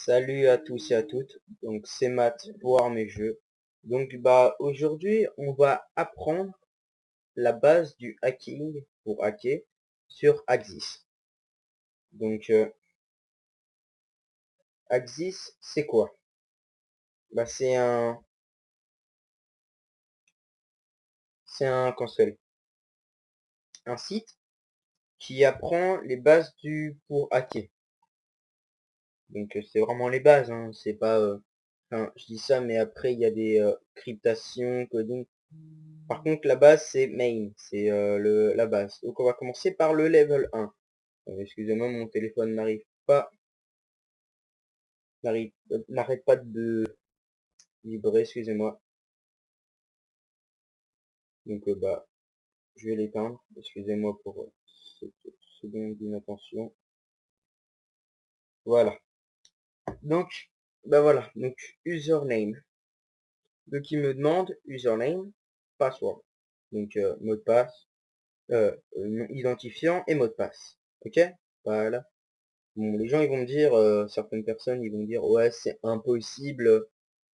Salut à tous et à toutes, donc c'est Matt pour Armes Jeux. Donc aujourd'hui on va apprendre la base du hacking pour hacker sur Axis. Donc Axis c'est quoi? C'est un console, un site qui apprend les bases du pour hacker. Donc c'est vraiment les bases, hein, c'est pas enfin, je dis ça mais après il y a des cryptations, coding. Par contre, la base, c'est main, c'est la base. Donc, on va commencer par le level 1. Excusez-moi, mon téléphone n'arrête pas de vibrer, excusez-moi. Donc, je vais l'éteindre. Excusez-moi pour cette seconde d'inattention. Voilà. Donc, voilà. Donc, username. Donc, il me demande username, password. Donc, mot de passe, identifiant et mot de passe. Ok? Voilà. Bon, les gens ils vont me dire, certaines personnes ils vont me dire ouais c'est impossible,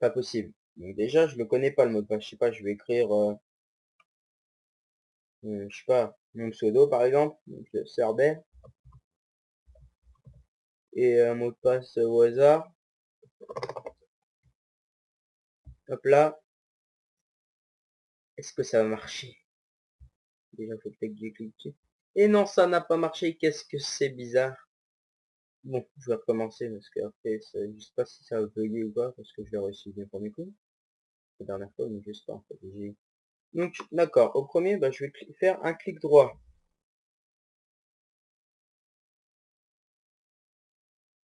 pas possible. Donc déjà je le connais pas le mot de passe, je sais pas, je vais écrire, je sais pas, mon pseudo par exemple, donc Cerbère, et un mot de passe au hasard, hop là, est-ce que ça va marcher? Déjà faut peut-être que j'ai cliqué. Et non ça n'a pas marché, qu'est-ce que c'est bizarre. Bon, je vais recommencer parce que après, je sais pas si ça va bugger ou pas, parce que je l'ai réussi du premier coup, la dernière fois, mais juste pas en fait. Donc, d'accord. Au premier, je vais faire un clic droit.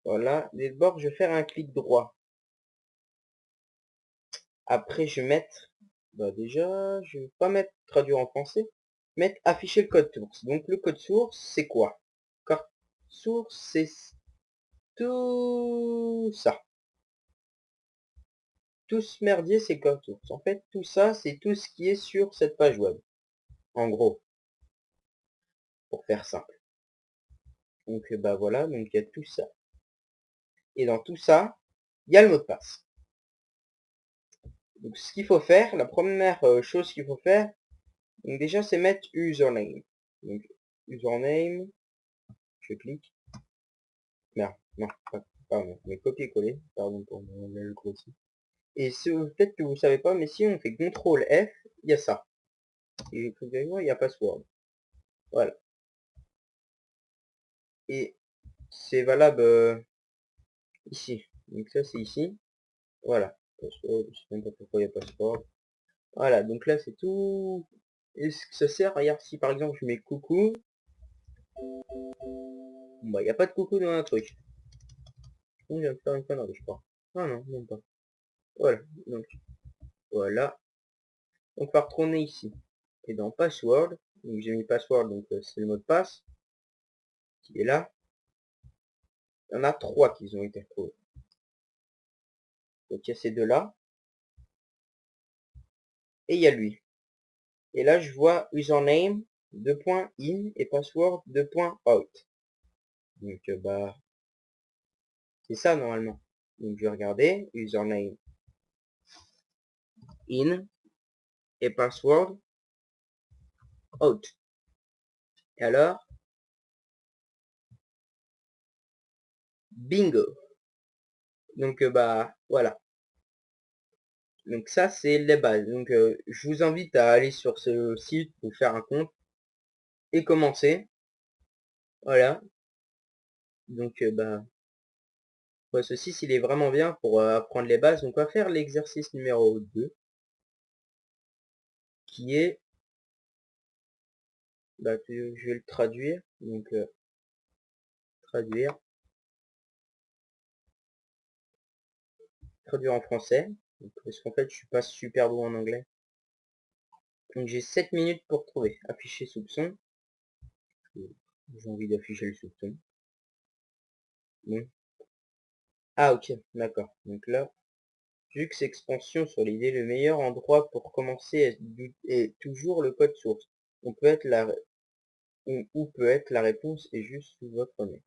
Voilà. D'abord, je vais faire un clic droit. Après, je vais mettre, déjà, je vais pas mettre traduire en français, mettre afficher le code source. Donc, le code source, c'est quoi? Code source, c'est tout ça. Tout ce merdier, c'est code source. En fait, tout ça, c'est tout ce qui est sur cette page web. En gros, pour faire simple. Donc, voilà. Donc, il y a tout ça. Et dans tout ça, il y a le mot de passe. Donc ce qu'il faut faire, la première chose qu'il faut faire, donc déjà c'est mettre username. Donc username, je clique. Merde, non, pardon, mais copier-coller, pardon pour le grossi. Et peut-être que vous savez pas, mais si on fait CTRL F, il y a ça. Et il y a password. Voilà. Et c'est valable ici. Donc ça c'est ici. Voilà. Password, je sais même pas pourquoi il y a password. Voilà, donc là c'est tout. Et ce que ça sert, regarde, si par exemple je mets coucou, bon, il n'y a pas de coucou dans un truc. On vient de faire une connerie, je crois. Ah non, même pas. Voilà, donc voilà. On va retourner ici. Et dans password, donc j'ai mis password, donc c'est le mot de passe qui est là. Il y en a 3 qui ont été retrouvés. Donc il y a ces deux-là. Et il y a lui. Et là je vois username, 2.in et password, 2.out. Donc c'est ça normalement. Donc je vais regarder, username in et password out. Et alors, bingo. Donc voilà. Donc ça c'est les bases. Donc je vous invite à aller sur ce site pour faire un compte et commencer. Voilà. Donc ouais, ce site il est vraiment bien pour apprendre les bases. Donc on va faire l'exercice numéro 2 qui est, je vais le traduire. Donc traduire en français. Donc, parce qu'en fait je suis pas super bon en anglais. Donc j'ai 7 minutes pour trouver. Afficher soupçon. J'ai envie d'afficher le soupçon. Bon. Ah ok, d'accord. Donc là, Jux expansion sur l'idée, le meilleur endroit pour commencer est toujours le code source. On peut être ou peut être la réponse est juste sous votre nez.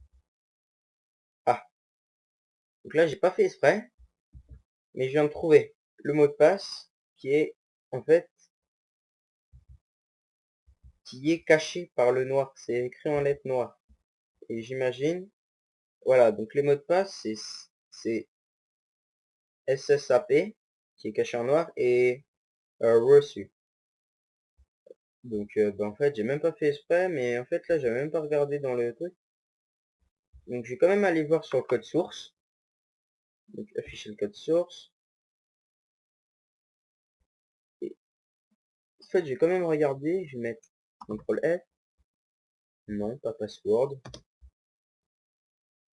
Ah, Donc là, j'ai pas fait exprès, mais je viens de trouver le mot de passe qui est, en fait, qui est caché par le noir. C'est écrit en lettres noires. Et j'imagine, voilà, donc les mots de passe, c'est SSAP, qui est caché en noir, et reçu. Donc, bah, en fait, j'ai même pas fait exprès, mais en fait, là, j'avais même pas regardé dans le truc. Donc, je vais quand même aller voir sur le code source. Donc, afficher le code source. Et, en fait, je vais quand même regarder. Je vais mettre CTRL F. Non, pas password.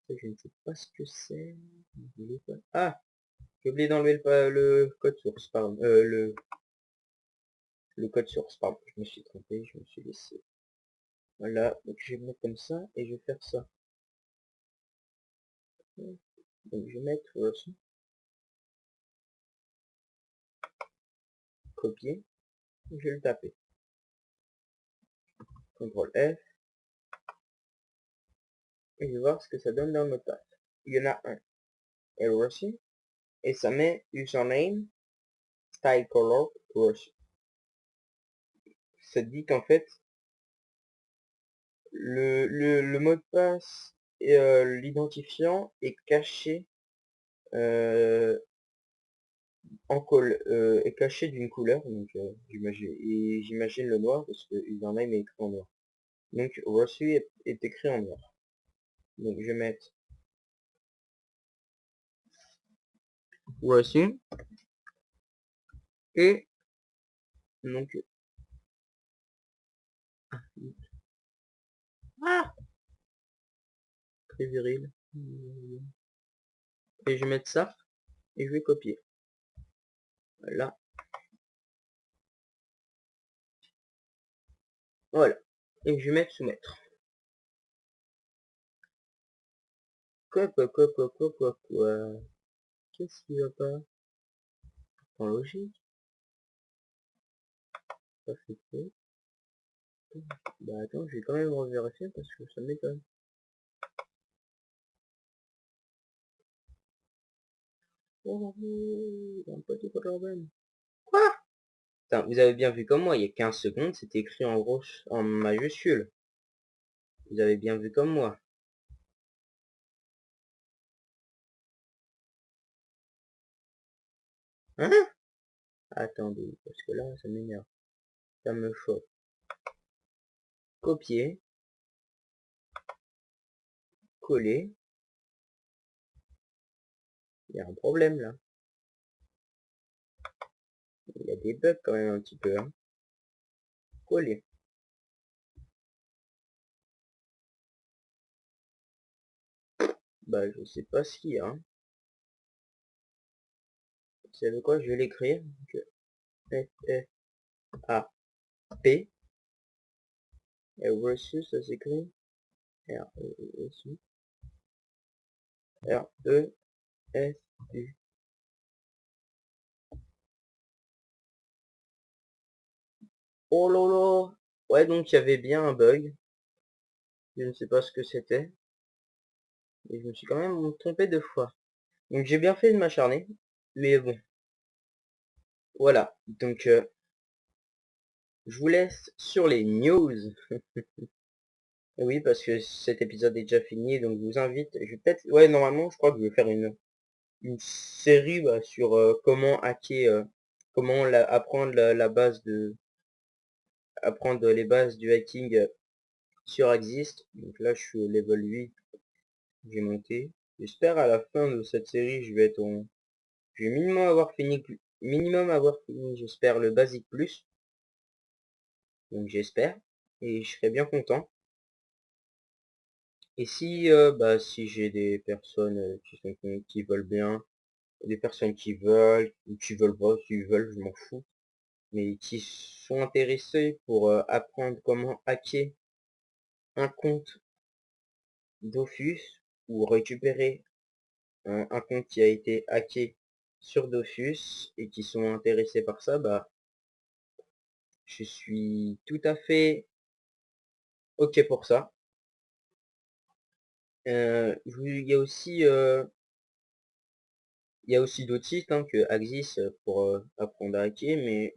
Je ne sais pas ce que c'est. Ah, j'ai oublié d'enlever le code source, pardon. Le code source, pardon. Je me suis trompé, je me suis laissé. Voilà, donc je vais le mettre comme ça et je vais faire ça. Donc je vais mettre copier, je vais le taper. CTRL F, et je vais voir ce que ça donne dans le mot de passe. Il y en a un, et voici, et ça met username, style color, voici. Ça dit qu'en fait, le mot de passe et l'identifiant est caché est caché d'une couleur, donc j'imagine le noir parce que username est écrit en noir. Donc reçu est écrit en noir. Donc je vais mettre reçu et donc ah, très viril. Et je vais mettre ça et je vais copier. Voilà. Voilà. Et je vais mettre soumettre. Quoi. Qu'est-ce qui va pas? En logique. Ça fait quoi? Bah attends, je vais quand même revérifier parce que ça m'étonne. Oh, un petit problème. Quoi? Putain, vous avez bien vu comme moi, il y a 15 secondes, c'était écrit en gros, en majuscule. Vous avez bien vu comme moi. Hein? Attendez, parce que là, ça m'énerve. Ça me choque. Copier, coller. Il y a un problème là. Il y a des bugs quand même un petit peu. Hein. Coller. Bah, je sais pas ce qu'il y a. Hein. Vous savez quoi? Je vais l'écrire. F, F, A, P. Et reçu, ça s'écrit R, E, S, U. R, E, S, U. Oh là. Ouais, donc il y avait bien un bug. Je ne sais pas ce que c'était. Et je me suis quand même trompé 2 fois. Donc j'ai bien fait de m'acharner. Mais bon. Voilà. Donc je vous laisse sur les news. Oui, parce que cet épisode est déjà fini. Donc je vous invite. Je vais peut-être. Ouais, normalement, je crois que je vais faire une série bah, sur comment hacker. Comment apprendre la base de. Apprendre les bases du hacking sur Exist. Donc là, je suis au level 8. J'ai monté. J'espère à la fin de cette série, je vais être en... Je vais minimum avoir fini, j'espère, le Basic Plus. Donc j'espère. Et je serai bien content. Et si, bah, si j'ai des personnes qui veulent bien, des personnes qui veulent, ou qui veulent pas, s'ils veulent, je m'en fous. Mais qui sont intéressés pour apprendre comment hacker un compte Dofus ou récupérer un compte qui a été hacké sur Dofus et qui sont intéressés par ça, bah, je suis tout à fait ok pour ça. Il y a aussi Il y a aussi d'autres sites hein, que Axis pour apprendre à hacker, mais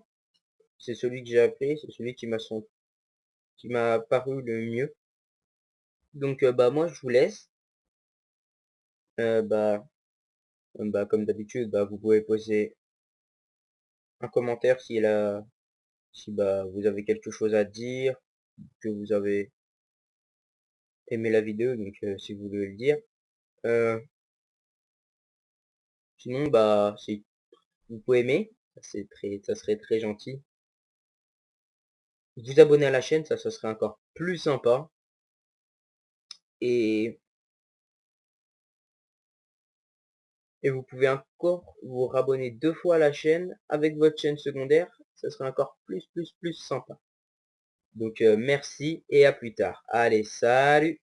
c'est celui que j'ai appelé, c'est celui qui m'a paru le mieux. Donc bah moi je vous laisse. Euh, bah, comme d'habitude, bah, vous pouvez poser un commentaire si bah, vous avez quelque chose à dire, que vous avez aimé la vidéo, donc si vous voulez le dire. Euh, Sinon, bah, si vous pouvez aimer, ça serait très gentil. Vous abonner à la chaîne, ça serait encore plus sympa. Et, et vous pouvez encore vous rabonner 2 fois à la chaîne avec votre chaîne secondaire, ça serait encore plus sympa. Donc merci et à plus tard. Allez, salut!